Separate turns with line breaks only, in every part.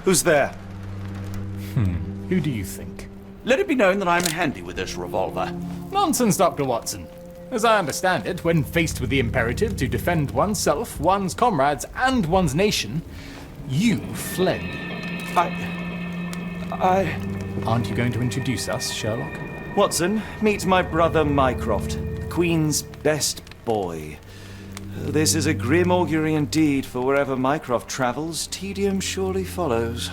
Who's there?
Who do you think?
Let it be known that I'm handy with this revolver.
Nonsense, Dr. Watson. As I understand it, when faced with the imperative to defend oneself, one's comrades, and one's nation, you fled. Aren't you going to introduce us, Sherlock?
Watson, meet my brother Mycroft, the Queen's best boy. This is a grim augury indeed, for wherever Mycroft travels, tedium surely follows.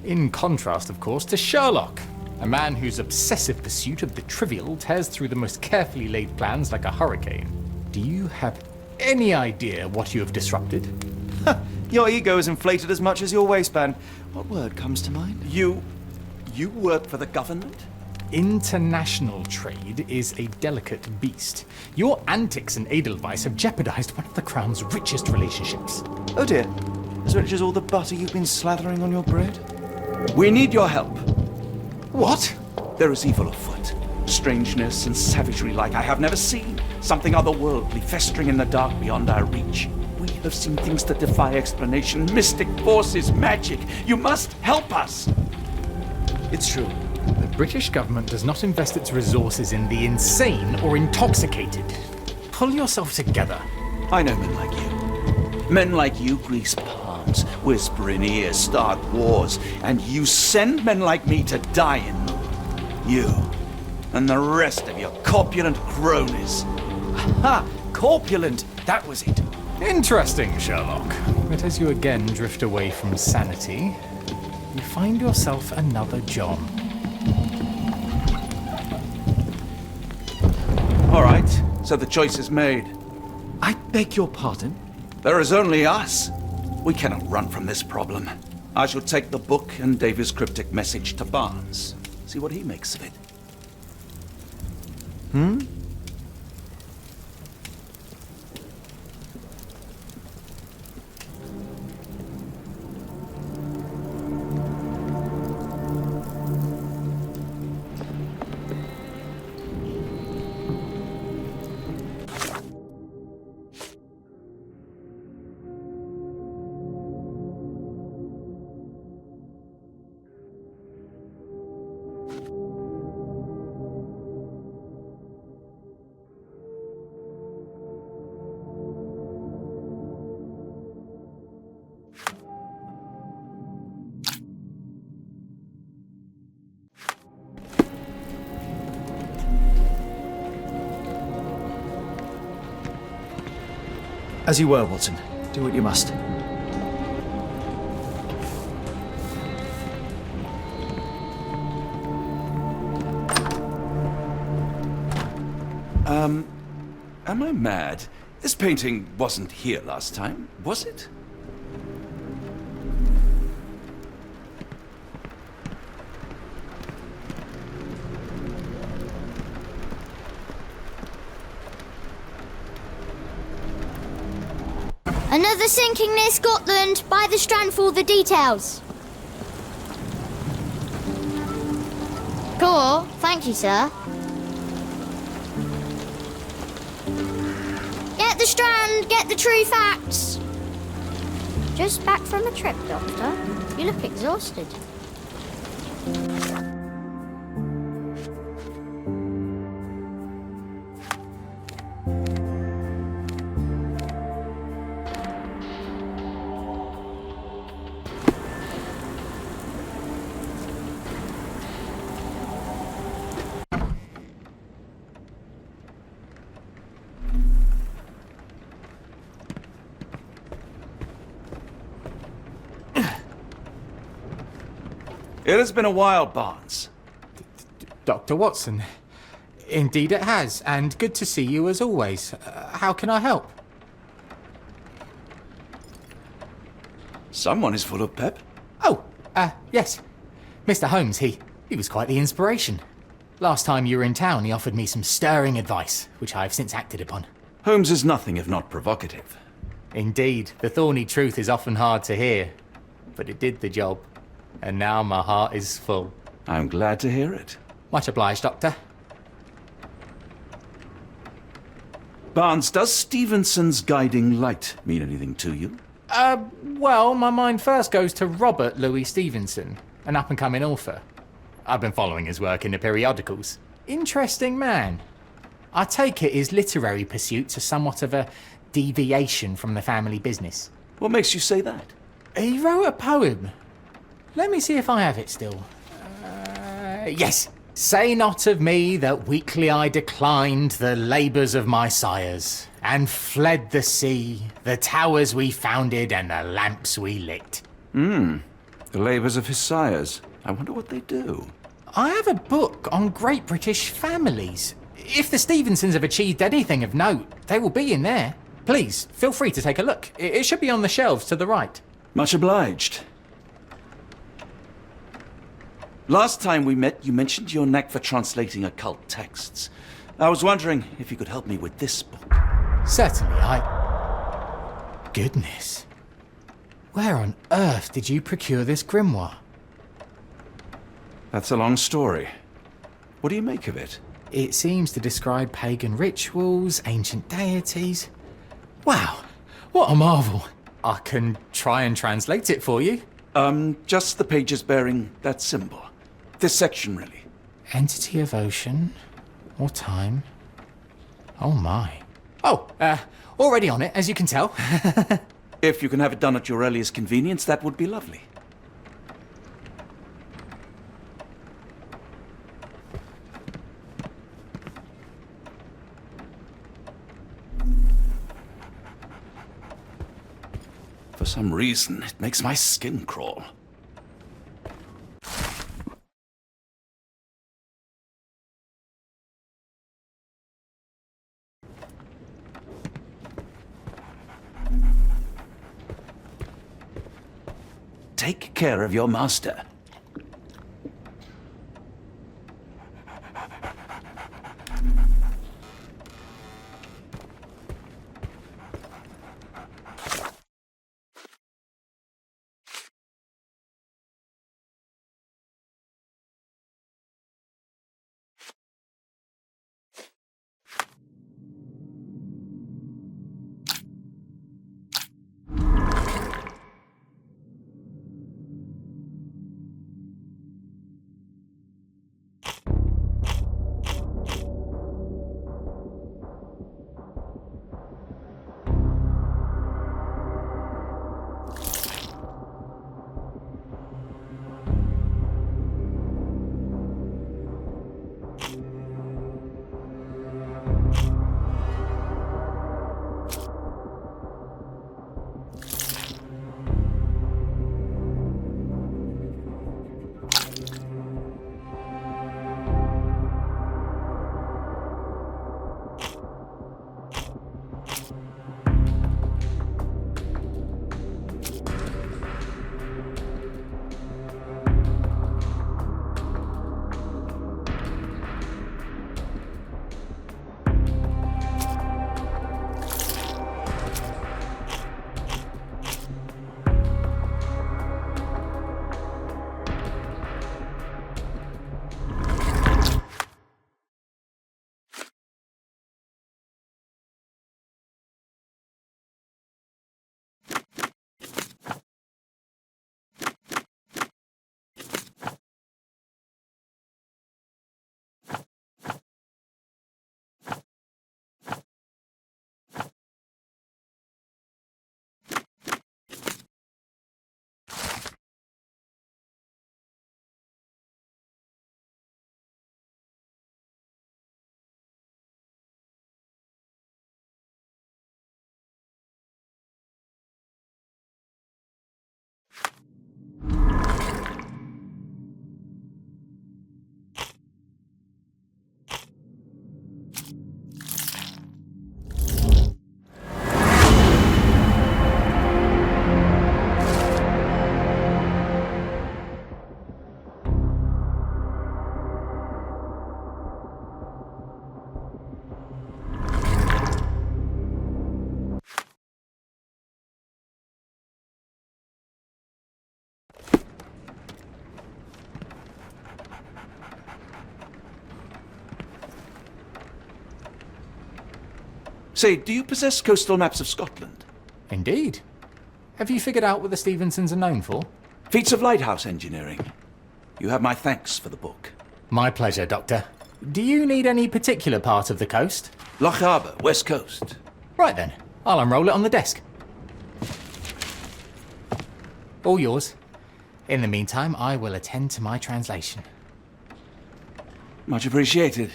In contrast, of course, to Sherlock, a man whose obsessive pursuit of the trivial tears through the most carefully laid plans like a hurricane. Do you have any idea what you have disrupted?
Your ego is inflated as much as your waistband. What word comes to mind?
You work for the government?
International trade is a delicate beast. Your antics and Edelweiss have jeopardized one of the Crown's richest relationships.
Oh dear. As rich as all the butter you've been slathering on your bread?
We need your help.
What?
There is evil afoot. Strangeness and savagery like I have never seen. Something otherworldly festering in the dark beyond our reach. We have seen things that defy explanation. Mystic forces, magic. You must help us.
It's true.
The British government does not invest its resources in the insane or intoxicated. Pull yourself together.
I know men like you. Men like you grease palms, whisper in ears, start wars, and you send men like me to die in them. You and the rest of your corpulent cronies.
Ha! Corpulent! That was it.
Interesting, Sherlock. But as you again drift away from sanity, you find yourself another John.
All right, so the choice is made.
I beg your pardon?
There is only us. We cannot run from this problem. I shall take the book and Davy's cryptic message to Barnes. See what he makes of it.
As you were, Watson. Do what you must.
Am I mad? This painting wasn't here last time, was it?
Another sinking near Scotland. By the Strand for all the details. Cool. Thank you, sir. Get the Strand. Get the true facts. Just back from a trip, Doctor. You look exhausted.
It has been a while, Barnes.
Dr. Watson. Indeed it has, and good to see you as always. How can I help?
Someone is full of pep.
Oh, yes. Mr. Holmes, he was quite the inspiration. Last time you were in town, he offered me some stirring advice, which I have since acted upon.
Holmes is nothing if not provocative.
Indeed, the thorny truth is often hard to hear, but it did the job. And now my heart is full.
I'm glad to hear it.
Much obliged, Doctor.
Barnes, does Stevenson's guiding light mean anything to you?
Well, my mind first goes to Robert Louis Stevenson, an up-and-coming author. I've been following his work in the periodicals. Interesting man. I take it his literary pursuits are somewhat of a deviation from the family business.
What makes you say that?
He wrote a poem. Let me see if I have it still. Yes. Say not of me that weakly I declined the labours of my sires, and fled the sea, the towers we founded and the lamps we lit.
The labours of his sires. I wonder what they do.
I have a book on great British families. If the Stevensons have achieved anything of note, they will be in there. Please, feel free to take a look. It should be on the shelves to the right.
Much obliged. Last time we met, you mentioned your knack for translating occult texts. I was wondering if you could help me with this book.
Certainly, Goodness. Where on earth did you procure this grimoire?
That's a long story. What do you make of it?
It seems to describe pagan rituals, ancient deities. Wow, what a marvel. I can try and translate it for you.
Just the pages bearing that symbol. This section, really.
Entity of ocean or time. Oh my. Oh, already on it, as you can tell.
If you can have it done at your earliest convenience, that would be lovely. For some reason, it makes my skin crawl. Take care of your master. Say, do you possess coastal maps of Scotland?
Indeed. Have you figured out what the Stevensons are known for?
Feats of lighthouse engineering. You have my thanks for the book.
My pleasure, Doctor. Do you need any particular part of the coast?
Loch Harbour, West Coast.
Right then, I'll unroll it on the desk. All yours. In the meantime, I will attend to my translation.
Much appreciated.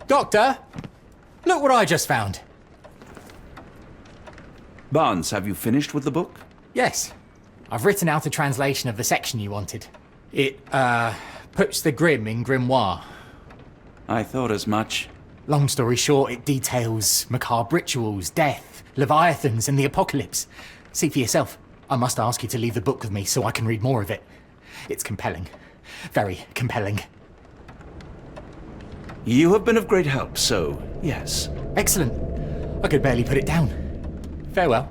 Doctor! Look what I just found.
Barnes, have you finished with the book?
Yes. I've written out a translation of the section you wanted. It, puts the grim in grimoire.
I thought as much.
Long story short, it details macabre rituals, death, leviathans, and the apocalypse. See for yourself. I must ask you to leave the book with me so I can read more of it. It's compelling. Very compelling.
You have been of great help, so yes.
Excellent. I could barely put it down. Farewell.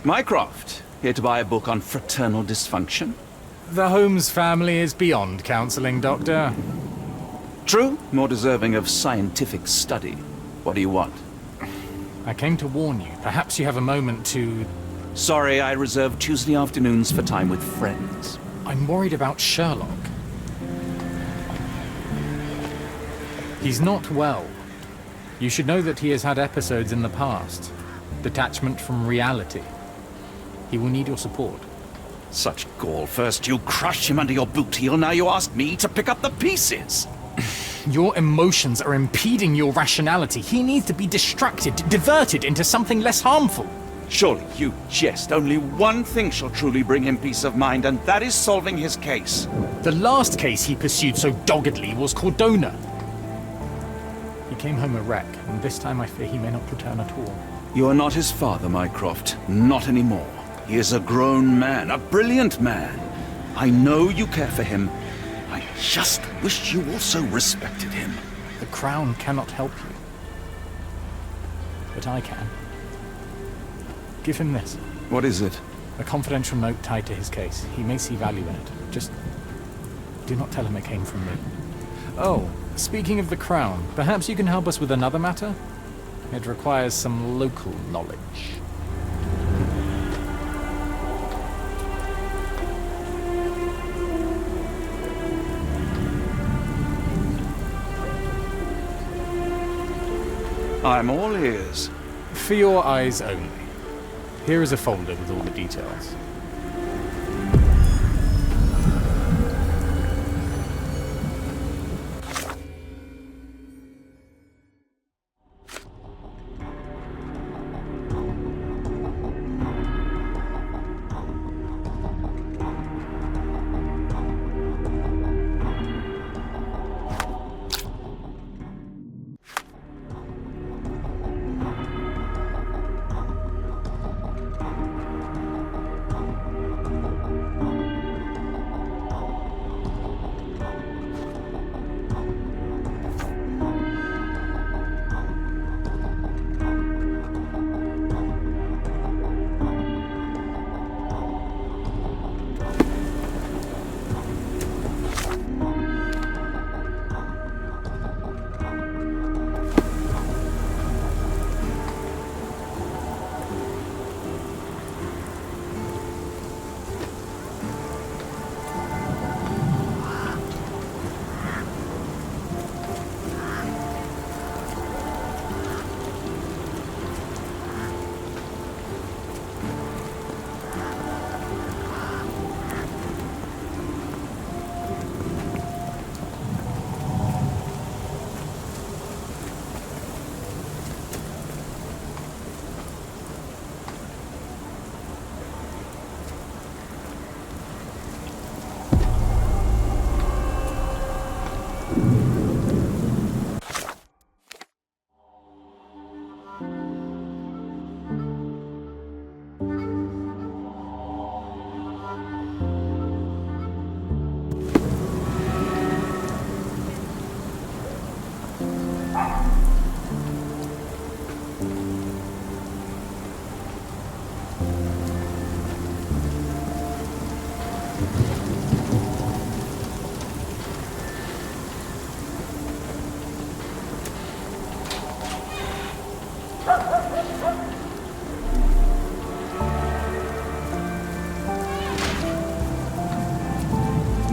Mycroft, here to buy a book on fraternal dysfunction.
The Holmes family is beyond counselling, Doctor.
True, more deserving of scientific study. What do you want?
I came to warn you. Perhaps you have a moment to...
Sorry, I reserve Tuesday afternoons for time with friends.
I'm worried about Sherlock. He's not well. You should know that he has had episodes in the past. Detachment from reality. He will need your support.
Such gall. First you crush him under your boot heel, now you ask me to pick up the pieces.
Your emotions are impeding your rationality. He needs to be distracted, diverted into something less harmful.
Surely you jest. Only one thing shall truly bring him peace of mind, and that is solving his case.
The last case he pursued so doggedly was Cordona. He came home a wreck, and this time I fear he may not return at all.
You are not his father, Mycroft. Not anymore. He is a grown man, a brilliant man. I know you care for him. I just wish you also respected him.
The Crown cannot help you. But I can. Give him this.
What is it?
A confidential note tied to his case. He may see value in it. Just do not tell him it came from me. Oh, speaking of the Crown, perhaps you can help us with another matter? It requires some local knowledge.
I'm all ears.
For your eyes only. Here is a folder with all the details.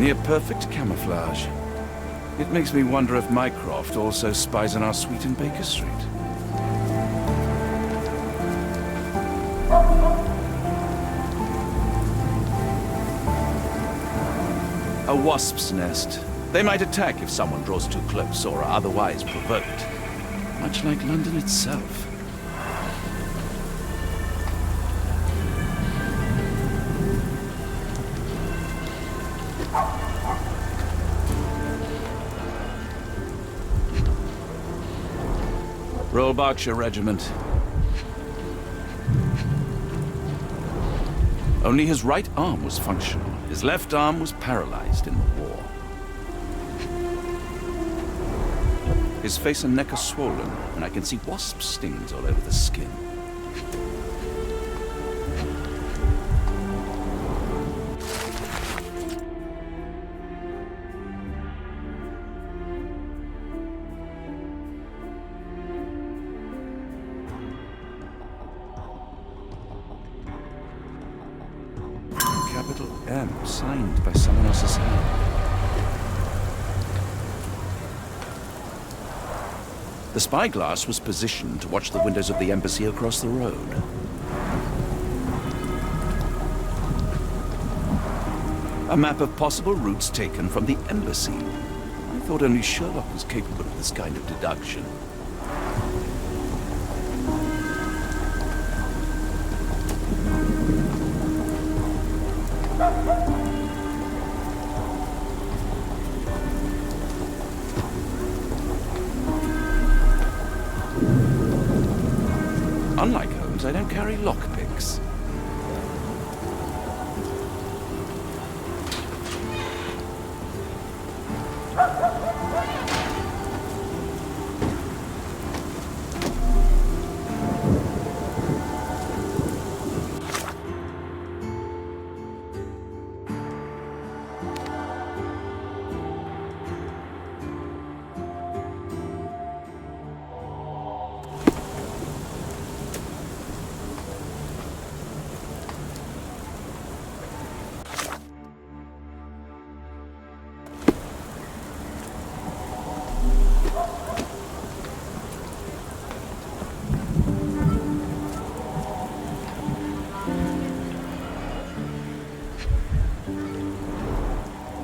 Near perfect camouflage. It makes me wonder if Mycroft also spies on our suite in Baker Street. A wasp's nest. They might attack if someone draws too close or are otherwise provoked. Much like London itself. Royal Berkshire Regiment. Only his right arm was functional. His left arm was paralyzed in the war. His face and neck are swollen, and I can see wasp stings all over the skin. Capital M, signed by someone else's hand. The spyglass was positioned to watch the windows of the embassy across the road. A map of possible routes taken from the embassy. I thought only Sherlock was capable of this kind of deduction. Unlike Holmes, I don't carry lockpicks.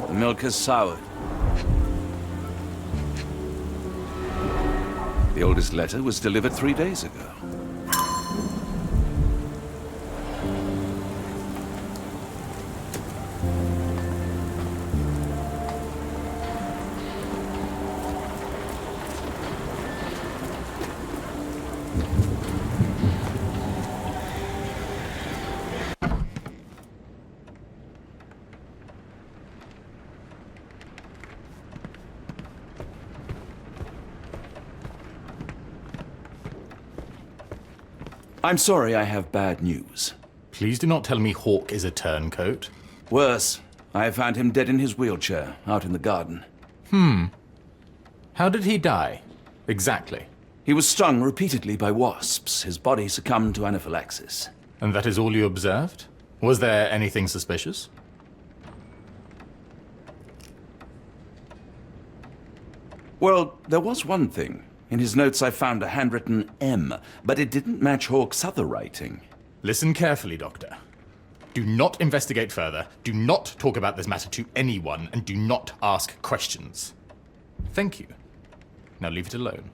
The milk has soured. The oldest letter was delivered 3 days ago. I'm sorry, I have bad news.
Please do not tell me Hawk is a turncoat.
Worse, I have found him dead in his wheelchair, out in the garden.
How did he die? Exactly.
He was stung repeatedly by wasps. His body succumbed to anaphylaxis.
And that is all you observed? Was there anything suspicious?
Well, there was one thing. In his notes I found a handwritten M, but it didn't match Hawke's other writing.
Listen carefully, Doctor. Do not investigate further, do not talk about this matter to anyone, and do not ask questions. Thank you. Now leave it alone.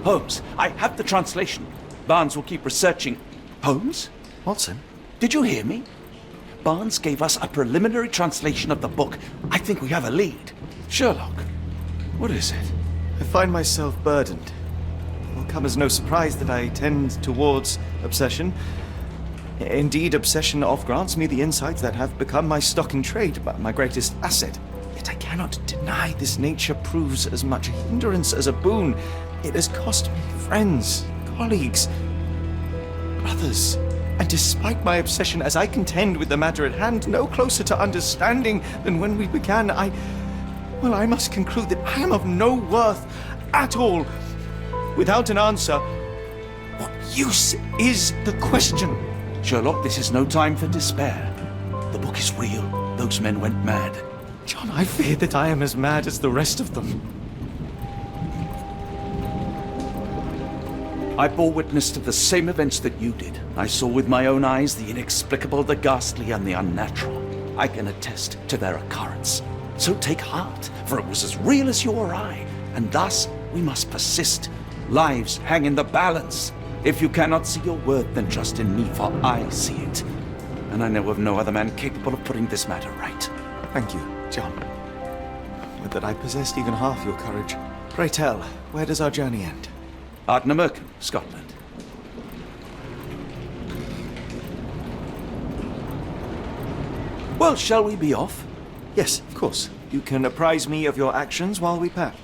Holmes, I have the translation. Barnes will keep researching. Holmes?
Watson?
Did you hear me? Barnes gave us a preliminary translation of the book. I think we have a lead. Sherlock, what is it?
I find myself burdened. It will come as no surprise that I tend towards obsession. Indeed, obsession oft grants me the insights that have become my stock in trade, my greatest asset. Yet I cannot deny this nature proves as much a hindrance as a boon. It has cost me friends, colleagues, brothers. And despite my obsession as I contend with the matter at hand, no closer to understanding than when we began, I must conclude that I am of no worth at all. Without an answer, what use is the question?
Sherlock, this is no time for despair. The book is real. Those men went mad.
John, I fear that I am as mad as the rest of them.
I bore witness to the same events that you did. I saw with my own eyes the inexplicable, the ghastly, and the unnatural. I can attest to their occurrence. So take heart, for it was as real as you or I, and thus we must persist. Lives hang in the balance. If you cannot see your worth, then trust in me, for I see it. And I know of no other man capable of putting this matter right.
Thank you, John. Would that I possessed even half your courage. Pray tell, where does our journey end?
Ardnamurchan, Scotland. Well, shall we be off?
Yes, of course. You can apprise me of your actions while we pack.